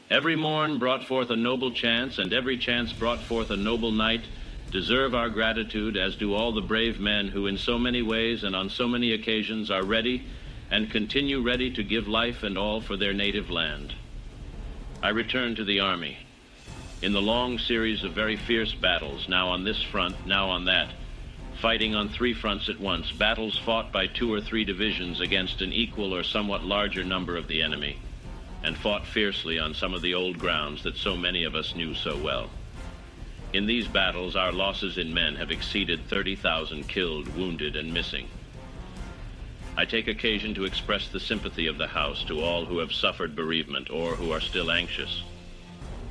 Every morn brought forth a noble chance, and every chance brought forth a noble knight, deserve our gratitude, as do all the brave men who in so many ways and on so many occasions are ready and continue ready to give life and all for their native land. I return to the Army. In the long series of very fierce battles, now on this front, now on that, fighting on 3 fronts at once, battles fought by 2 or 3 divisions against an equal or somewhat larger number of the enemy, and fought fiercely on some of the old grounds that so many of us knew so well. In these battles, our losses in men have exceeded 30,000 killed, wounded, and missing. I take occasion to express the sympathy of the House to all who have suffered bereavement or who are still anxious.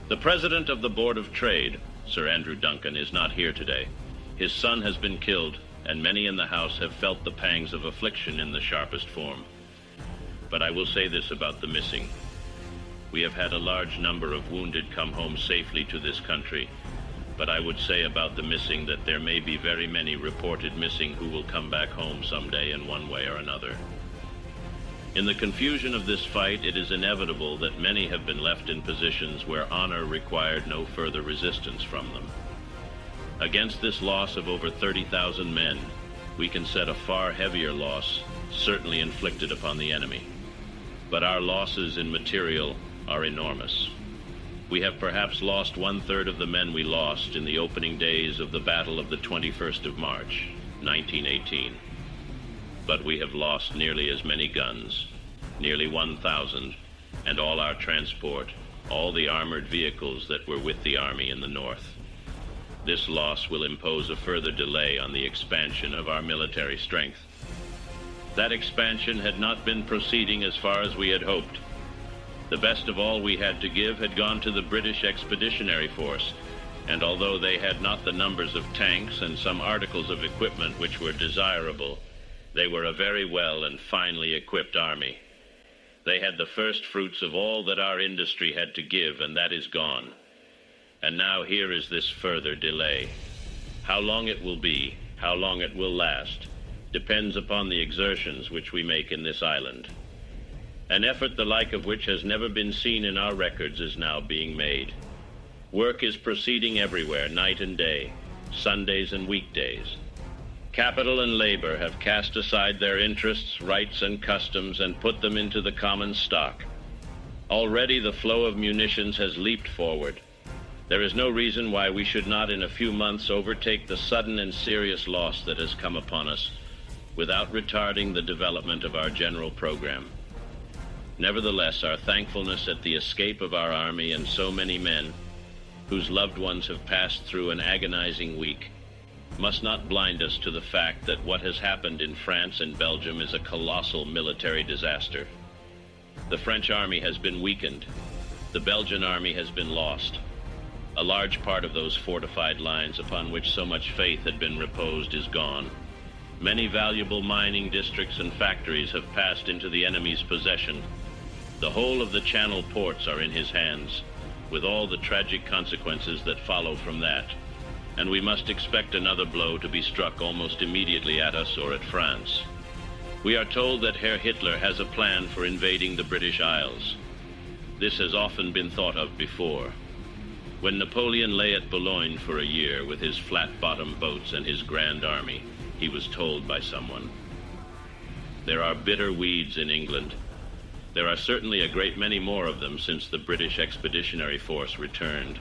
The President of the Board of Trade, Sir Andrew Duncan, is not here today. His son has been killed, and many in the House have felt the pangs of affliction in the sharpest form. But I will say this about the missing. We have had a large number of wounded come home safely to this country, but I would say about the missing that there may be very many reported missing who will come back home someday in one way or another. In the confusion of this fight, it is inevitable that many have been left in positions where honor required no further resistance from them. Against this loss of over 30,000 men, we can set a far heavier loss, certainly inflicted upon the enemy. But our losses in material are enormous. We have perhaps lost 1/3 of the men we lost in the opening days of the Battle of the 21st of March, 1918. But we have lost nearly as many guns, nearly 1,000, and all our transport, all the armored vehicles that were with the Army in the North. This loss will impose a further delay on the expansion of our military strength. That expansion had not been proceeding as far as we had hoped. The best of all we had to give had gone to the British Expeditionary Force, and although they had not the numbers of tanks and some articles of equipment which were desirable, they were a very well and finely equipped army. They had the first fruits of all that our industry had to give, and that is gone. And now here is this further delay. How long it will be, how long it will last, depends upon the exertions which we make in this island. An effort the like of which has never been seen in our records is now being made. Work is proceeding everywhere, night and day, Sundays and weekdays. Capital and labor have cast aside their interests, rights, and customs and put them into the common stock. Already the flow of munitions has leaped forward. There is no reason why we should not in a few months overtake the sudden and serious loss that has come upon us without retarding the development of our general program. Nevertheless, our thankfulness at the escape of our army and so many men whose loved ones have passed through an agonizing week must not blind us to the fact that what has happened in France and Belgium is a colossal military disaster. The French army has been weakened. The Belgian army has been lost. A large part of those fortified lines upon which so much faith had been reposed is gone. Many valuable mining districts and factories have passed into the enemy's possession. The whole of the Channel ports are in his hands, with all the tragic consequences that follow from that. And we must expect another blow to be struck almost immediately at us or at France. We are told that Herr Hitler has a plan for invading the British Isles. This has often been thought of before. When Napoleon lay at Boulogne for a year with his flat-bottomed boats and his grand army, he was told by someone, "There are bitter weeds in England. There are certainly a great many more of them since the British Expeditionary Force returned.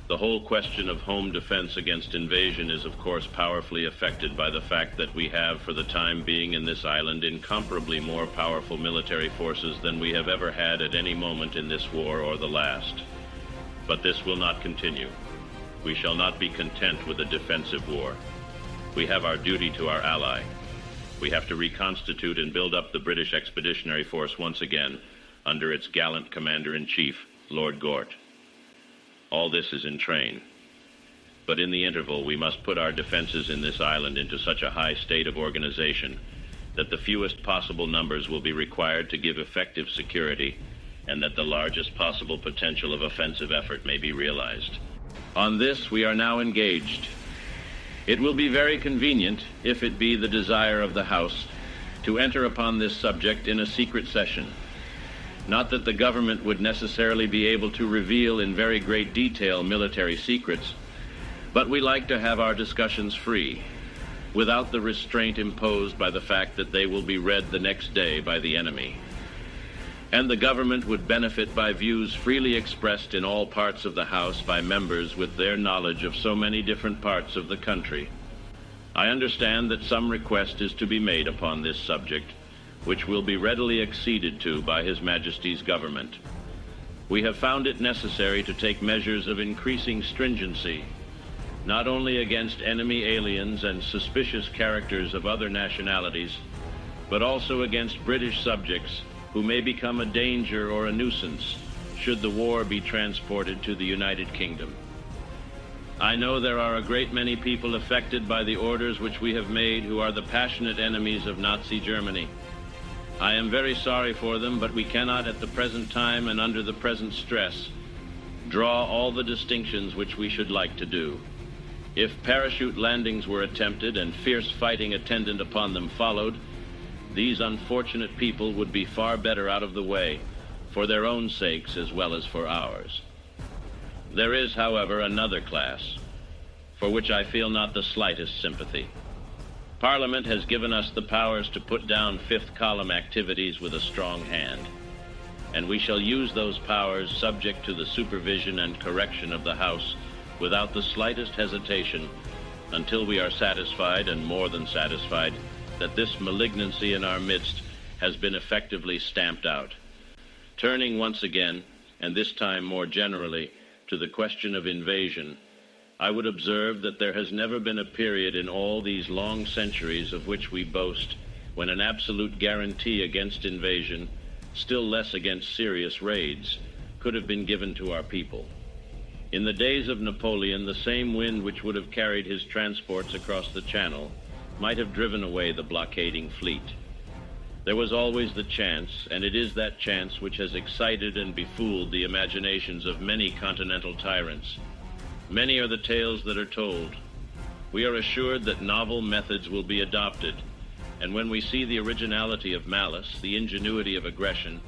The whole question of home defense against invasion is of course powerfully affected by the fact that we have for the time being in this island incomparably more powerful military forces than we have ever had at any moment in this war or the last. But this will not continue. We shall not be content with a defensive war. We have our duty to our ally. We have to reconstitute and build up the British Expeditionary Force once again under its gallant Commander-in-Chief, Lord Gort. All this is in train. But in the interval, we must put our defenses in this island into such a high state of organization that the fewest possible numbers will be required to give effective security, and that the largest possible potential of offensive effort may be realized. On this, we are now engaged. It will be very convenient, if it be the desire of the House, to enter upon this subject in a secret session. Not that the government would necessarily be able to reveal in very great detail military secrets, but we like to have our discussions free, without the restraint imposed by the fact that they will be read the next day by the enemy. And the government would benefit by views freely expressed in all parts of the House by members with their knowledge of so many different parts of the country. I understand that some request is to be made upon this subject, which will be readily acceded to by His Majesty's government. We have found it necessary to take measures of increasing stringency, not only against enemy aliens and suspicious characters of other nationalities, but also against British subjects who may become a danger or a nuisance should the war be transported to the United Kingdom. I know there are a great many people affected by the orders which we have made who are the passionate enemies of Nazi Germany. I am very sorry for them, but we cannot at the present time and under the present stress draw all the distinctions which we should like to do. If parachute landings were attempted and fierce fighting attendant upon them followed, these unfortunate people would be far better out of the way, for their own sakes as well as for ours. There is, however, another class, for which I feel not the slightest sympathy. Parliament has given us the powers to put down fifth column activities with a strong hand, and we shall use those powers subject to the supervision and correction of the House without the slightest hesitation until we are satisfied, and more than satisfied, that this malignancy in our midst has been effectively stamped out. Turning once again, and this time more generally, to the question of invasion, I would observe that there has never been a period in all these long centuries of which we boast when an absolute guarantee against invasion, still less against serious raids, could have been given to our people. In the days of Napoleon, the same wind which would have carried his transports across the Channel might have driven away the blockading fleet. There was always the chance, and it is that chance which has excited and befooled the imaginations of many continental tyrants. Many are the tales that are told. We are assured that novel methods will be adopted, and when we see the originality of malice, the ingenuity of aggression,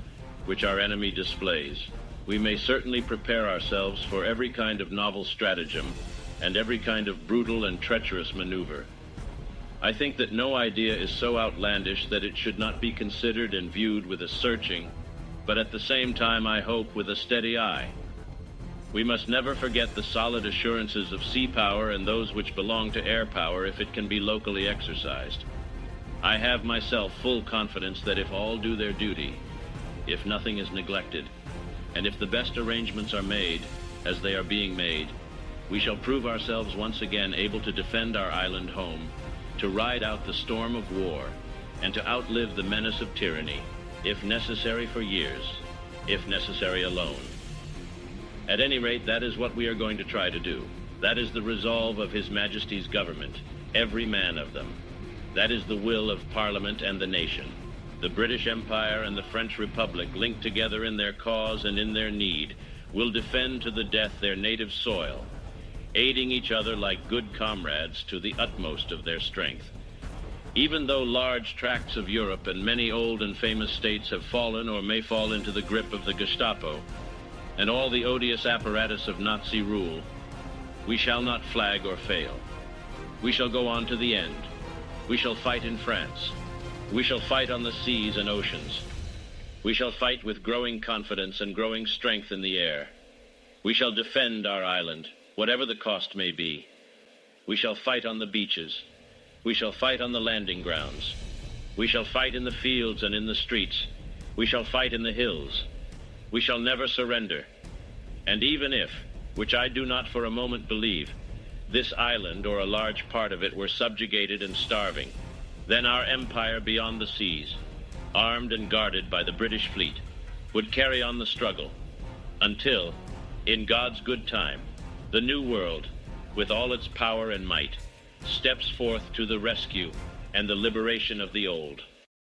which our enemy displays, we may certainly prepare ourselves for every kind of novel stratagem and every kind of brutal and treacherous maneuver. I think that no idea is so outlandish that it should not be considered and viewed with a searching, but at the same time, I hope, with a steady eye. We must never forget the solid assurances of sea power and those which belong to air power if it can be locally exercised. I have myself full confidence that if all do their duty, if nothing is neglected, and if the best arrangements are made, as they are being made, we shall prove ourselves once again able to defend our island home, to ride out the storm of war, and to outlive the menace of tyranny, if necessary for years, if necessary alone. At any rate, that is what we are going to try to do. That is the resolve of His Majesty's government, every man of them. That is the will of Parliament and the nation. The British Empire and the French Republic, linked together in their cause and in their need, will defend to the death their native soil, aiding each other like good comrades to the utmost of their strength. Even though large tracts of Europe and many old and famous states have fallen or may fall into the grip of the Gestapo and all the odious apparatus of Nazi rule, we shall not flag or fail. We shall go on to the end. We shall fight in France. We shall fight on the seas and oceans. We shall fight with growing confidence and growing strength in the air. We shall defend our island, whatever the cost may be. We shall fight on the beaches. We shall fight on the landing grounds. We shall fight in the fields and in the streets. We shall fight in the hills. We shall never surrender. And even if, which I do not for a moment believe, this island or a large part of it were subjugated and starving, then our empire beyond the seas, armed and guarded by the British fleet, would carry on the struggle until, in God's good time, the New World, with all its power and might, steps forth to the rescue and the liberation of the old.